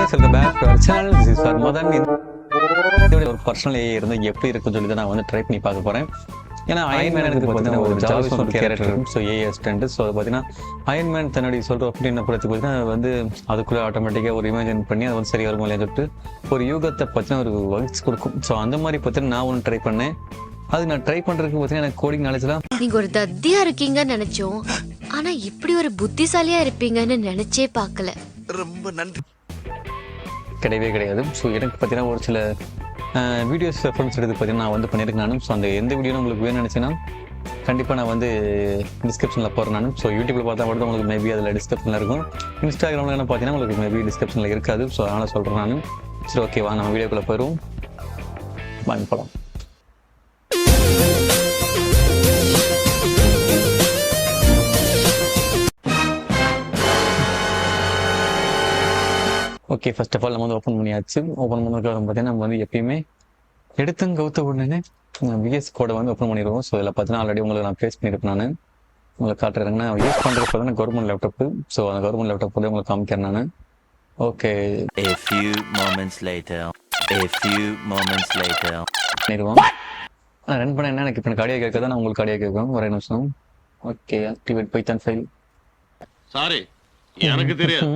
guys, welcome back to our channel. This is Farmadan. ஒரு personal AI இருந்து எப்படி இருக்குன்னு சொல்லி தான் நான் வந்து ட்ரை பண்ணி பார்க்க போகிறேன். ஏன்னா அயன்மேனுக்கு பார்த்தீங்கன்னா ஒரு ஜாவிஸ் ஒரு கேரக்டர் இருக்கும். So AI assistant. ஸோ அது பார்த்தீங்கன்னா அயன்மேன் தன்னுடைய சொல்கிற அப்படின்னு பொறுத்து பார்த்தீங்கன்னா வந்து அதுக்குள்ளே ஆட்டோமேட்டிக்காக ஒரு இமேஜின் பண்ணி அது வந்து சரியாக இருக்கும் இல்லையா சொல்லிட்டு ஒரு யூகத்தை பற்றின ஒரு வகிச்சு கொடுக்கும். ஸோ அந்த மாதிரி பார்த்தீங்கன்னா நான் ஒன்று ட்ரை பண்ணேன். அது நான் ட்ரை பண்ணுறதுக்கு பார்த்தீங்கன்னா எனக்கு கோடிங் நாலேஜ்லாம் நீங்க ஒரு தத்தியா இருக்கீங்கன்னு நினைச்சோம். ஆனா இப்படி ஒரு புத்திசாலியா இருப்பீங்கன்னு நினைச்சே பார்க்கல. ரொம்ப நன்றி. கிடையவே கிடையாது. ஸோ எனக்கு பார்த்தீங்கன்னா ஒரு சில வீடியோஸ் ரெஃபரன்ஸ் எடுத்து பார்த்தீங்கன்னா நான் வந்து பண்ணியிருக்கேன் நானும். ஸோ அந்த எந்த வீடியோ உங்களுக்கு வேணும்னு நினச்சிங்கன்னா கண்டிப்பாக நான் வந்து டிஸ்கிரிப்ஷனில் போகிறேன் நானும். ஸோ யூடியூப்பில் பார்த்தா மட்டும் உங்களுக்கு மேபி அதில் டிஸ்கிரிப்ஷனில் இருக்கும். இன்ஸ்டாகிராமில் என்ன பார்த்தீங்கன்னா உங்களுக்கு மேபி டிஸ்கிரிப்ஷனில் இருக்காது. ஸோ அதனால் சொல்கிறேன் நானும். சரி ஓகேவா, நம்ம வீடியோக்குள்ளே போயிடுவோம். வாங்க போகலாம். ஓகே, ஃபர்ஸ்ட் ஆஃப் ஆல் நம்ம வந்து ஓப்பன் பண்ணியாச்சு. ஓப்பன் பண்ணதுக்கு பார்த்தீங்கன்னா நம்ம வந்து எப்பயுமே எடுத்தும் கவுத்த உடனே விஎஸ் கோடை வந்து ஓப்பன் பண்ணிடுவோம். ஸோ இதில் பார்த்தீங்கன்னா ஆல்ரெடி உங்களுக்கு நான் பேஸ் பண்ணியிருப்பேன். நான் உங்களுக்கு காட்டுறேங்கன்னா யூஸ் பண்ணுறது பார்த்தீங்கன்னா கவர்மெண்ட் லேப்டாப்பு. ஸோ அந்த கவர்மெண்ட் லேப்டாப் வந்து உங்களுக்கு காமிக்கிறேன் நான். ஓகே, பண்ணிடுவோம். ரன் பண்ண என்ன எனக்கு இப்போ கார்டியா கேட்குறதா நான் உங்களுக்கு கார்டியா கேட்கும். ஒரே நிமிஷம். Okay, activate Python file. Sorry, எனக்கு தெரியும்.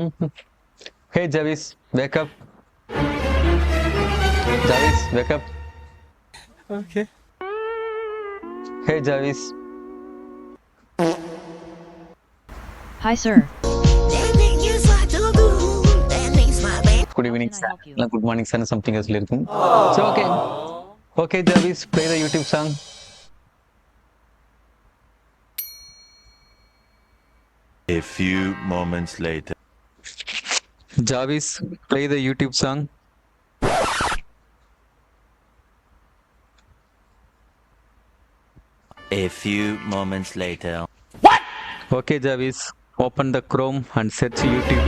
Hey Jarvis, wake up. Jarvis, wake up. Okay. Hey Jarvis. Hi sir. Good evening sir. Good morning sir. Something else இருக்கும். So okay. Okay Jarvis, play the YouTube song. A few moments later. Jarvis, play the YouTube song. A few moments later. What? Okay, Jarvis, open the Chrome and search YouTube.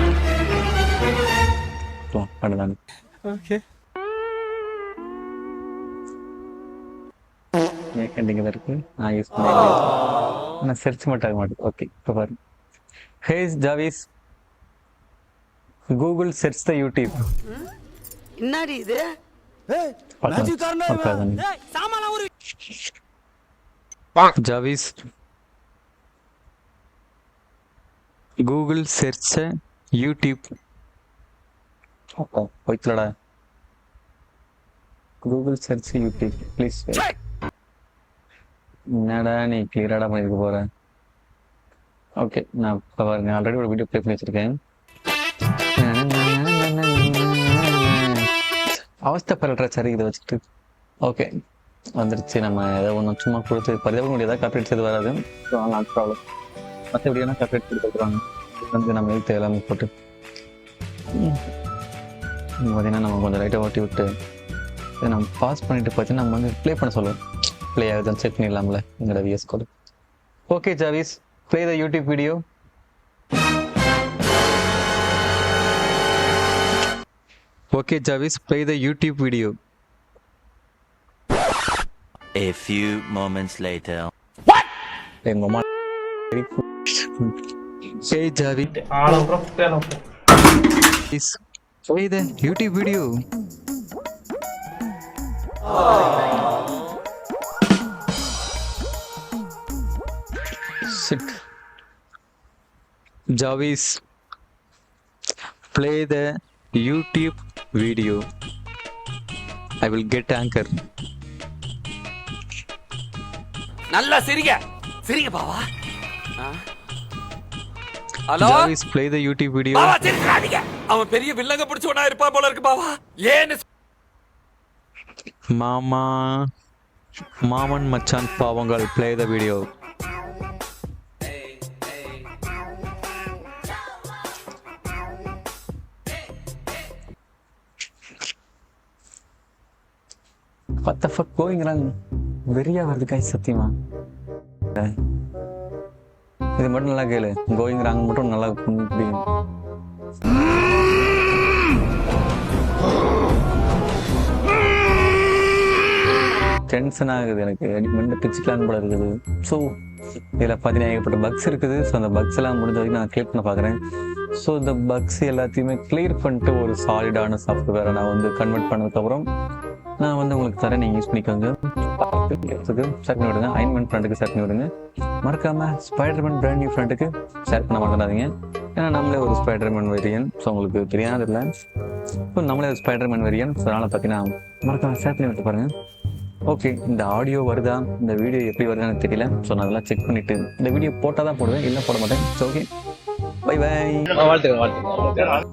Okay. ஏக்கண்டிங்க இருக்கு. நான் use பண்ணேன். நான் search மட்டும் மாட்டேன். Okay, இப்போ பாருங்க. Hey Jarvis, Google search the YouTube. என்னடி இது? மேஜிக் காரனே ஏய் சாமானா ஒரு Jarvis, Google search YouTube. போய்டலடா. Google search YouTube please wait. என்னடா நீ கிளியரா பண்ணிருக்க போற? ஓகே, நான் பாருங்க ஆல்ரெடி ஒரு வீடியோ ப்ளே பண்ணி வச்சிருக்கேன். அவஸ்தப்படுற சரி இதை வச்சுட்டு ஓகே வந்துருச்சு. நம்ம ஏதோ ஒன்று சும்மா கொடுத்து பரிதாப முடியாதா காப்பரேட் செய்து வராது. Not problem. மற்ற எப்படின்னா காப்பரேட் கொடுத்துருக்குறாங்க வந்து நம்ம எழுத்து எல்லாமே போட்டு பார்த்தீங்கன்னா நம்ம கொஞ்சம் லைட்டாக ஓட்டி விட்டு நம்ம பாஸ் பண்ணிட்டு பார்த்தீங்கன்னா நம்ம வந்து ப்ளே பண்ண சொல்லுவோம். ப்ளே ஆகுதுன்னு செக் பண்ணிடலாம்ல எங்களோட விஎஸ் கோடு. ஓகே ஜாவிஸ், play the YouTube video. Okay, Jarvis, play the YouTube video. A few moments later. What? Hey, mama. Hey, Jarvis. Please play the YouTube video. Sit. Jarvis, play the YouTube video. I will get anchor. நல்லா சிரிங்க பாவா. Hello Jarvis, play the YouTube video. பாவா சிரிக்காதீங்க. அவன் பெரிய வில்லங்க பிடிச்சவனா இருப்பா போல இருக்கு பாவா. ஏன்னு மாமன் மச்சான் பாவங்கள், play the video. What the fuck going wrong? வெறியா வருது காய் சத்தியமா. இது மட்டும் நல்லா கேளு. கோயிங் ராங் மட்டும் நல்லா புரியும். டென்ஷன் ஆகுது எனக்கு. மென்ன பிச்சுக்கலான்னு போல இருக்குது. ஸோ இதில் பார்த்தீங்கன்னா ஏகப்பட்ட பக்ஸ் இருக்குது. ஸோ அந்த பக்ஸ் எல்லாம் முடிஞ்ச வரைக்கும் நான் கிளிக் பண்ண பார்க்குறேன். ஸோ இந்த பக்ஸ் எல்லாத்தையுமே கிளியர் பண்ணிட்டு ஒரு சாலிடான சாஃப்ட்வேரை நான் வந்து கன்வெர்ட் பண்ணதுக்கப்புறம் நான் வந்து உங்களுக்கு தரேன், நீங்கள் யூஸ் பண்ணிக்கோங்க. ஷேர் பண்ணி விடுங்க. அயன்மேன் ஃப்ரெண்டுக்கு ஷேர் பண்ணி விடுங்க. மறக்காம ஸ்பைடர்மேன் பிராண்ட் நியூ ஃப்ரெண்டுக்கு ஷேர் பண்ண மாட்டேறாதீங்க. ஏன்னா நம்மளே ஒரு ஸ்பைடர்மேன் வெரியன், ஸோ உங்களுக்கு தெரியாதில்ல, ஸோ நம்மளே ஒரு ஸ்பைடர்மேன் வெரியன். ஸோ அதனால் பார்த்தீங்கன்னா மறக்காம ஷேர் பண்ணி விட்டு பாருங்கள். ஓகே, இந்த ஆடியோ வருதா, இந்த வீடியோ எப்படி வருதான்னு தெரியல. ஸோ நான் அதெல்லாம் செக் பண்ணிவிட்டு இந்த வீடியோ போட்டால் தான் போடுவேன், இல்லை போட மாட்டேன். So okay, bye bye. வாழ்த்துக்கள்.